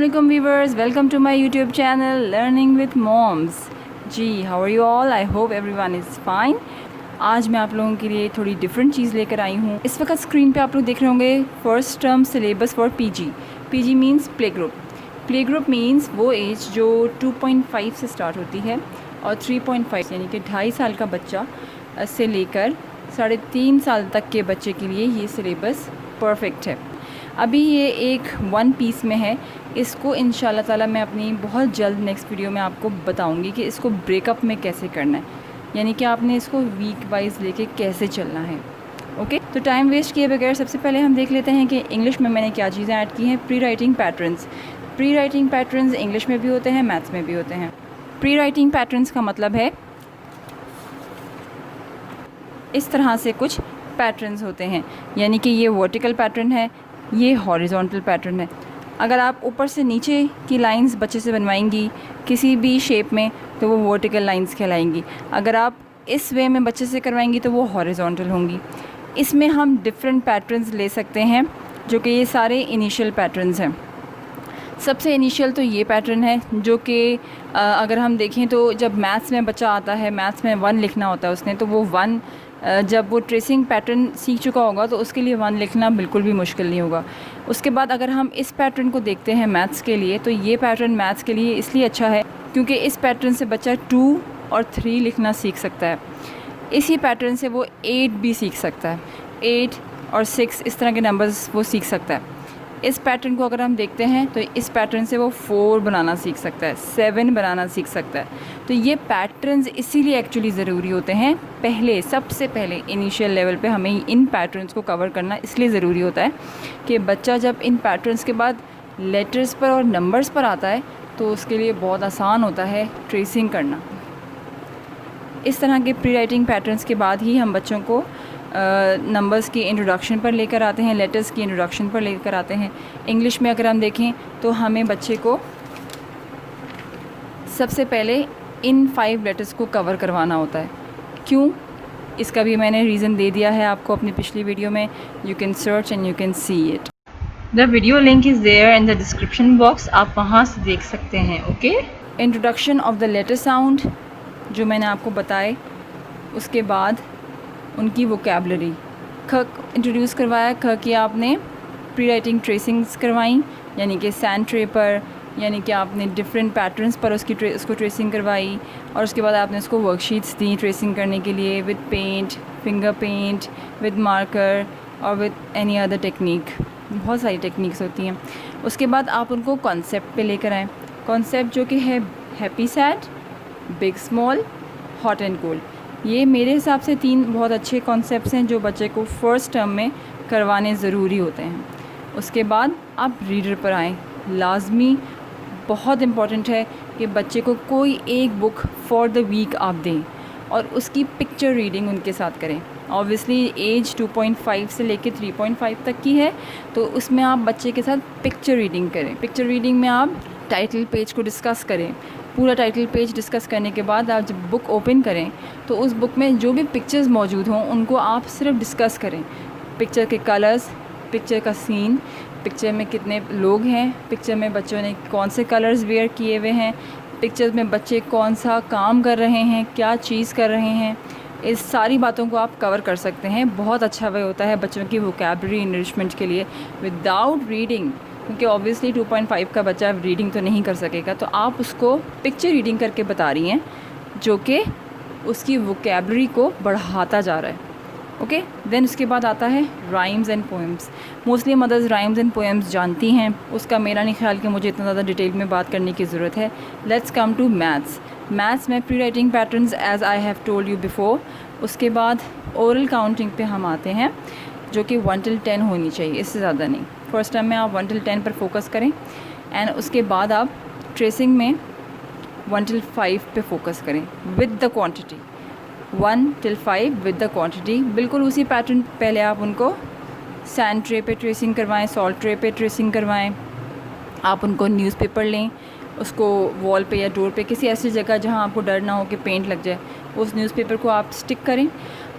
Assalamualaikum viewers, welcome to my YouTube channel Learning with Moms। Ji how are you all? I hope everyone is fine। आज मैं आप लोगों के लिए थोड़ी डिफरेंट चीज़ लेकर आई हूँ। इस वक्त स्क्रीन पे आप लोग देख रहे होंगे first term syllabus for PG. PG means play group. Play group means वो एज जो 2.5 से स्टार्ट होती है और 3.5 यानी कि 2.5 साल का बच्चा से लेकर 3.5 साल तक के बच्चे के लिए ये सिलेबस परफेक्ट है। अभी ये एक वन पीस में है। इसको इंशाल्लाह ताला मैं अपनी बहुत जल्द नेक्स्ट वीडियो में आपको बताऊंगी कि इसको ब्रेकअप में कैसे करना है, यानी कि आपने इसको वीक वाइज लेके कैसे चलना है। ओके, तो टाइम वेस्ट किए बगैर सबसे पहले हम देख लेते हैं कि इंग्लिश में मैंने क्या चीज़ें ऐड की हैं। Pre writing patterns. Pre writing patterns English में भी होते हैं, मैथ्स में भी होते हैं। प्री राइटिंग पैटर्न्स का मतलब है इस तरह से कुछ पैटर्न्स होते हैं, यानी कि ये वर्टिकल पैटर्न है, ये हॉरिजॉन्टल पैटर्न है। अगर आप ऊपर से नीचे की लाइंस बच्चे से बनवाएंगी किसी भी शेप में तो वो वर्टिकल लाइंस कहलाएंगी। अगर आप इस वे में बच्चे से करवाएंगी तो वो हॉरिजॉन्टल होंगी। इसमें हम डिफरेंट पैटर्न्स ले सकते हैं, जो कि ये सारे इनिशियल पैटर्न्स हैं। सबसे इनिशियल तो ये पैटर्न है, जो कि अगर हम देखें तो जब मैथ्स में बच्चा आता है, मैथ्स में 1 लिखना होता है उसने, तो वो 1 जब वो ट्रेसिंग पैटर्न सीख चुका होगा तो उसके लिए 1 लिखना बिल्कुल भी मुश्किल नहीं होगा। उसके बाद अगर हम इस पैटर्न को देखते हैं मैथ्स के लिए, तो ये पैटर्न मैथ्स के लिए इसलिए अच्छा है क्योंकि इस पैटर्न से बच्चा 2 और 3 लिखना सीख सकता है। इसी पैटर्न से वो 8 भी सीख सकता है, 8 और 6 इस तरह के नंबर्स वो सीख सकता है। इस पैटर्न को अगर हम देखते हैं तो इस पैटर्न से वो 4 बनाना सीख सकता है, 7 बनाना सीख सकता है। तो ये पैटर्न्स इसीलिए एक्चुअली ज़रूरी होते हैं। सबसे पहले इनिशियल लेवल पे हमें इन पैटर्न्स को कवर करना इसलिए ज़रूरी होता है कि बच्चा जब इन पैटर्न्स के बाद लेटर्स पर और नंबर्स पर आता है तो उसके लिए बहुत आसान होता है ट्रेसिंग करना। इस तरह के प्री राइटिंग पैटर्न्स के बाद ही हम बच्चों को नंबर्स की इंट्रोडक्शन पर लेकर आते हैं, लेटर्स की इंट्रोडक्शन पर लेकर आते हैं। इंग्लिश में अगर हम देखें तो हमें बच्चे को सबसे पहले इन 5 लेटर्स को कवर करवाना होता है। क्यों? इसका भी मैंने रीज़न दे दिया है आपको अपनी पिछली वीडियो में। You can search and you can see it. The video link is there in the description box, आप वहाँ से देख सकते हैं। Okay, introduction of the letter sound जो मैंने आपको बताए, उसके बाद उनकी वोकैबलरी। ख इंट्रोड्यूस करवाया, ख की आपने प्री राइटिंग ट्रेसिंग्स करवाई, यानी कि सैंड ट्रे पर, यानी कि आपने डिफरेंट पैटर्न्स पर उसको ट्रेसिंग करवाई। और उसके बाद आपने उसको वर्कशीट्स दी ट्रेसिंग करने के लिए, with paint, finger paint, with marker और विद एनी अदर टेक्निक। बहुत सारी टेक्निक्स होती हैं। उसके बाद आप उनको कॉन्सेप्ट पे लेकर आएँ। कॉन्सेप्ट जो कि है happy sad, big small, hot and cold. ये मेरे हिसाब से 3 बहुत अच्छे कॉन्सेप्ट्स हैं जो बच्चे को फर्स्ट टर्म में करवाने ज़रूरी होते हैं। उसके बाद आप रीडर पर आएँ। लाजमी बहुत इम्पॉर्टेंट है कि बच्चे को कोई एक बुक फॉर द वीक आप दें और उसकी पिक्चर रीडिंग उनके साथ करें। ऑब्वियसली एज 2.5 से लेकर 3.5 तक की है, तो उसमें आप बच्चे के साथ पिक्चर रीडिंग करें। पिक्चर रीडिंग में आप टाइटल पेज को डिस्कस करें। पूरा टाइटल पेज डिस्कस करने के बाद आप जब बुक ओपन करें तो उस बुक में जो भी पिक्चर्स मौजूद हों उनको आप सिर्फ डिस्कस करें। पिक्चर के कलर्स, पिक्चर का सीन, पिक्चर में कितने लोग हैं, पिक्चर में बच्चों ने कौन से कलर्स वेयर किए हुए हैं, पिक्चर में बच्चे कौन सा काम कर रहे हैं, क्या चीज़ कर रहे हैं, इस सारी बातों को आप कवर कर सकते हैं। बहुत अच्छा वे होता है बच्चों की वोकैबलरी इनरिचमेंट के लिए विदाउट रीडिंग, क्योंकि ऑब्वियसली 2.5 का बच्चा रीडिंग तो नहीं कर सकेगा, तो आप उसको पिक्चर रीडिंग करके बता रही हैं जो कि उसकी वोकैबलरी को बढ़ाता जा रहा है। ओके, देन उसके बाद आता है rhymes and poems. Mostly mothers rhymes and poems जानती हैं, उसका मेरा नहीं ख्याल कि मुझे इतना ज़्यादा डिटेल में बात करने की ज़रूरत है। Let's come to maths. Maths में pre writing patterns as I have told you before. उसके बाद ओरल काउंटिंग पे हम आते हैं, जो कि 1 till 10 होनी चाहिए, इससे ज़्यादा नहीं। फर्स्ट टाइम में आप 1 till 10 पर फोकस करें एंड उसके बाद आप ट्रेसिंग में 1 till 5 पे फोकस करें with the quantity. 1 till 5 with the quantity. बिल्कुल उसी पैटर्न पहले आप उनको सैंड ट्रे पे ट्रेसिंग करवाएं, सॉल्ट ट्रे पे ट्रेसिंग करवाएं। आप उनको न्यूज़पेपर लें, उसको वॉल पे या डोर पे किसी ऐसी जगह जहां आपको डर ना हो कि पेंट लग जाए, उस न्यूज़पेपर को आप स्टिक करें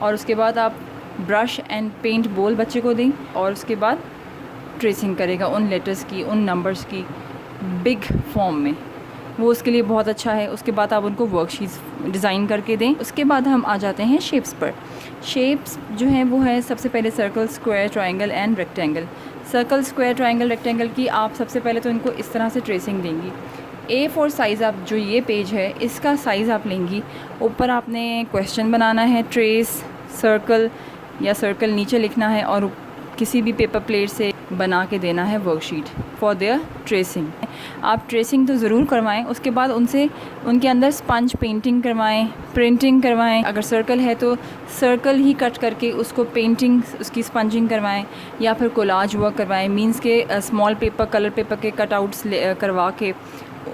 और उसके बाद आप ब्रश एंड पेंट बोल बच्चे को दें और उसके बाद ट्रेसिंग करेगा उन लेटर्स की, उन नंबर्स की बिग फॉर्म में, वो उसके लिए बहुत अच्छा है। उसके बाद आप उनको वर्कशीट्स डिज़ाइन करके दें। उसके बाद हम आ जाते हैं शेप्स पर। शेप्स जो हैं वो है सबसे पहले circle, square, triangle and rectangle. Circle, square, triangle, rectangle की आप सबसे पहले तो इनको इस तरह से ट्रेसिंग देंगी। A4 साइज़ आप जो ये पेज है इसका साइज़ आप लेंगी। ऊपर आपने क्वेश्चन बनाना है, ट्रेस सर्कल या सर्कल नीचे लिखना है और किसी भी पेपर प्लेट से बना के देना है वर्कशीट फॉर देयर ट्रेसिंग। आप ट्रेसिंग तो ज़रूर करवाएं। उसके बाद उनसे उनके अंदर स्पंज पेंटिंग करवाएं, प्रिंटिंग करवाएं। अगर सर्कल है तो सर्कल ही कट करके उसको पेंटिंग, उसकी स्पंजिंग करवाएं या फिर कोलाज वर्क करवाएं। मींस के स्मॉल पेपर, कलर पेपर के कटआउट्स करवा के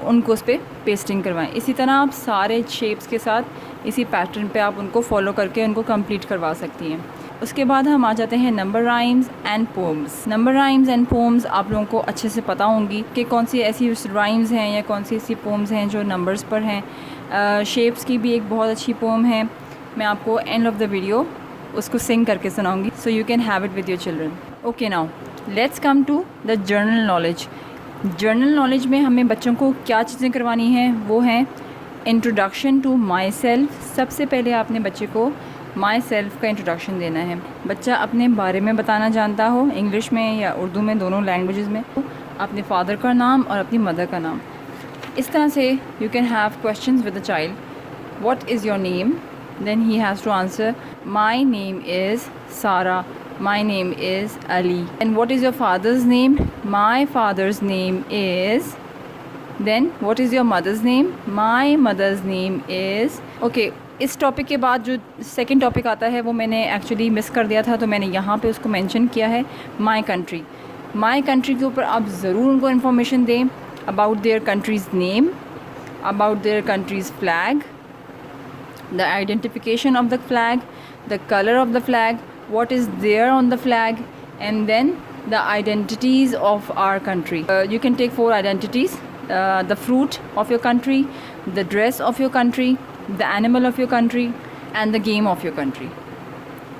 उनको उस पर पेस्टिंग करवाएं। इसी तरह आप सारे शेप्स के साथ इसी पैटर्न पे आप उनको फॉलो करके उनको कंप्लीट करवा सकती हैं। उसके बाद हम आ जाते हैं number rhymes and poems. Number rhymes and poems आप लोगों को अच्छे से पता होंगी कि कौन सी ऐसी राइम्स हैं या कौन सी ऐसी पोम्स हैं जो नंबर्स पर हैं। शेप्स की भी एक बहुत अच्छी पोम है, मैं आपको एंड ऑफ द वीडियो उसको सिंग करके सुनाऊंगी, so you can have it with your children. Okay, now let's come to the general knowledge. General knowledge में हमें बच्चों को क्या चीज़ें करवानी हैं, वो हैं इंट्रोडक्शन टू माई सेल्फ। सबसे पहले आपने बच्चे को माई सेल्फ का इंट्रोडक्शन देना है। बच्चा अपने बारे में बताना जानता हो, इंग्लिश में या उर्दू में, दोनों लैंग्वेजेस में। अपने फादर का नाम और अपनी मदर का नाम। इस तरह से you can have questions with the child. What is your name? Then he has to answer my name is Sara, my name is Ali. And what is your father's name? My father's name is. Then what is your mother's name? My mother's name is. Okay, इस topic के बाद जो second topic आता है वो मैंने actually miss कर दिया था, तो मैंने यहाँ पे उसको मेंशन किया है, माई कंट्री। माई कंट्री के ऊपर आप ज़रूर उनको इन्फॉर्मेशन दें about their countries name, about their countries flag, the identification of the flag, the colour of the flag, what is there on the flag, and then the identities of our country. You can take 4 identities: the fruit of your country, the dress of your country, the animal of your country, and the game of your country.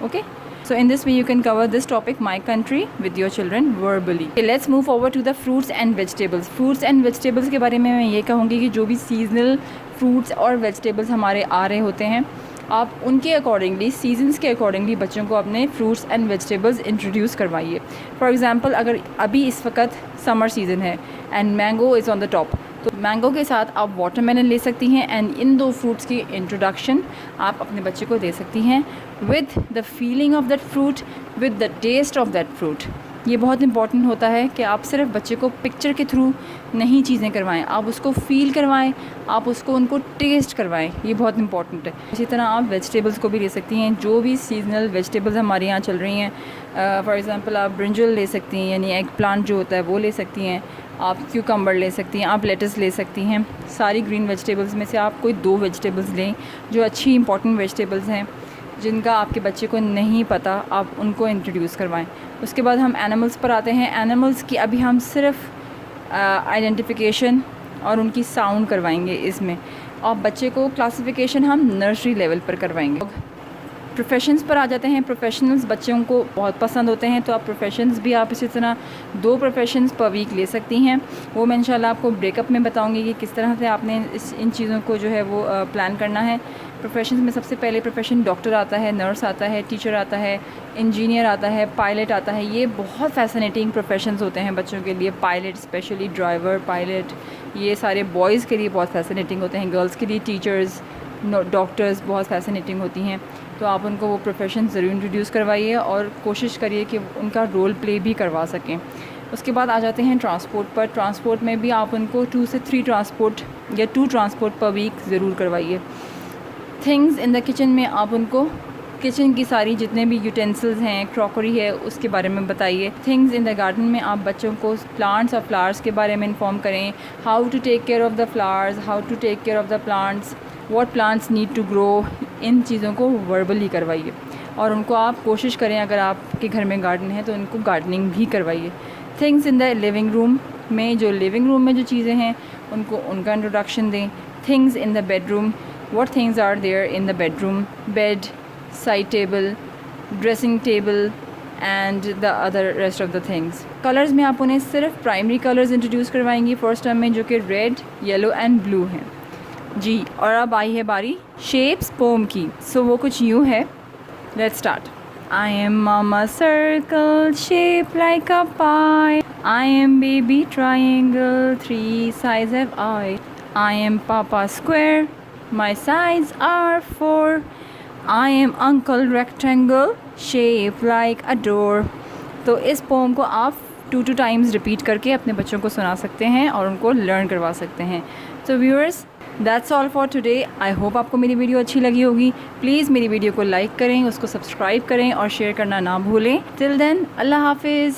Okay, so in this way you can cover this topic, my country, with your children verbally. Okay, let's move forward to the fruits and vegetables. Fruits and vegetables के बारे में मैं ये कहूँगी कि जो भी seasonal fruits और वेजिटेबल्स हमारे आ रहे होते हैं, आप उनके अकॉर्डिंगली, सीजन्स के अकॉर्डिंगली बच्चों को अपने फ्रूट्स एंड वेजिटेबल्स इंट्रोड्यूस करवाइए। फॉर एग्ज़ाम्पल, अगर अभी इस वक्त समर सीज़न है and mango is on the top, तो मैंगो के साथ आप वाटरमेलन ले सकती हैं एंड इन 2 फ्रूट्स की इंट्रोडक्शन आप अपने बच्चे को दे सकती हैं with the feeling of that fruit, with the taste of that fruit. ये बहुत इंपॉर्टेंट होता है कि आप सिर्फ बच्चे को पिक्चर के थ्रू नहीं चीज़ें करवाएं, आप उसको फ़ील करवाएं, आप उसको उनको टेस्ट करवाएं, ये बहुत इंपॉर्टेंट है। इसी तरह आप वेजिटेबल्स को भी ले सकती हैं, जो भी सीजनल वेजिटेबल्स हमारे यहाँ चल रही हैं। फॉर एग्ज़ाम्पल आप ब्रिंजल ले सकती हैं, यानी एग प्लांट जो होता है वो ले सकती हैं, आप क्यूकम्बर ले सकती हैं, आप लेटस ले सकती हैं। सारी ग्रीन वेजिटेबल्स में से आप कोई 2 वेजिटेबल्स लें जो अच्छी इंपॉर्टेंट वेजिटेबल्स हैं, जिनका आपके बच्चे को नहीं पता, आप उनको इंट्रोड्यूस करवाएं। उसके बाद हम एनिमल्स पर आते हैं। एनिमल्स की अभी हम सिर्फ आइडेंटिफिकेशन और उनकी साउंड करवाएंगे इसमें, और बच्चे को क्लासिफिकेशन हम नर्सरी लेवल पर करवाएंगे। प्रोफेशंस पर आ जाते हैं। प्रोफेशनल्स बच्चों को बहुत पसंद होते हैं, तो आप प्रोफेशंस भी आप इसी तरह 2 प्रोफेशंस पर वीक ले सकती हैं। वो मैं इंशाल्लाह आपको ब्रेकअप में बताऊंगी कि किस तरह से आपने इन चीज़ों को जो है वो प्लान करना है। प्रोफेशंस में सबसे पहले प्रोफेशन डॉक्टर आता है, नर्स आता है, टीचर आता है, इंजीनियर आता है, पायलट आता है। ये बहुत फैसिनेटिंग प्रोफेशंस होते हैं बच्चों के लिए। पायलट स्पेशली, ड्राइवर, पायलट, ये सारे बॉयज़ के लिए बहुत फैसिनेटिंग होते हैं। गर्ल्स के लिए टीचर्स, डॉक्टर्स बहुत फैसिनेटिंग होती हैं। तो आप उनको वो प्रोफेशन ज़रूर इंट्रोड्यूस करवाइए और कोशिश करिए कि उनका रोल प्ले भी करवा सकें। उसके बाद आ जाते हैं ट्रांसपोर्ट पर। ट्रांसपोर्ट में भी आप उनको 2 से 3 ट्रांसपोर्ट या 2 ट्रांसपोर्ट पर वीक ज़रूर करवाइए। थिंग्स इन द किचन में आप उनको किचन की सारी जितने भी यूटेंसिल्स हैं, क्रॉकरी है, उसके बारे में बताइए। थिंग्स इन द गार्डन में आप बच्चों को प्लांट्स और फ्लावर्स के बारे में इन्फॉर्म करें, how to take care of the flowers, how to take care of the plants, what plants need to grow. इन चीज़ों को वर्बली करवाइए और उनको आप कोशिश करें, अगर आपके घर में गार्डन है तो उनको गार्डनिंग भी करवाइए। Things in the living room में, जो लिविंग रूम में जो चीज़ें हैं उनको उनका इंट्रोडक्शन दें। Things in the bedroom, what things are there in the bedroom: bed, side table, dressing table, and the other rest of the things. Colours में आप उन्हें सिर्फ प्राइमरी कलर्स इंट्रोड्यूस करवाएंगी फर्स्ट टर्म में, जो कि रेड, येलो एंड ब्लू हैं जी। और अब आई है बारी शेप्स पोम की। सो वो कुछ यूँ है, let's start. I am mama circle shaped like a pie. I am baby triangle, 3 sides have I. I am papa square, my sides are 4. I am uncle rectangle shaped like a door. तो इस pome को आप 2 times repeat करके अपने बच्चों को सुना सकते हैं और उनको लर्न करवा सकते हैं। तो viewers, that's all for today. I hope आपको मेरी वीडियो अच्छी लगी होगी। प्लीज़ मेरी वीडियो को लाइक करें, उसको सब्सक्राइब करें और शेयर करना ना भूलें। टिल देन, अल्लाह हाफिज़।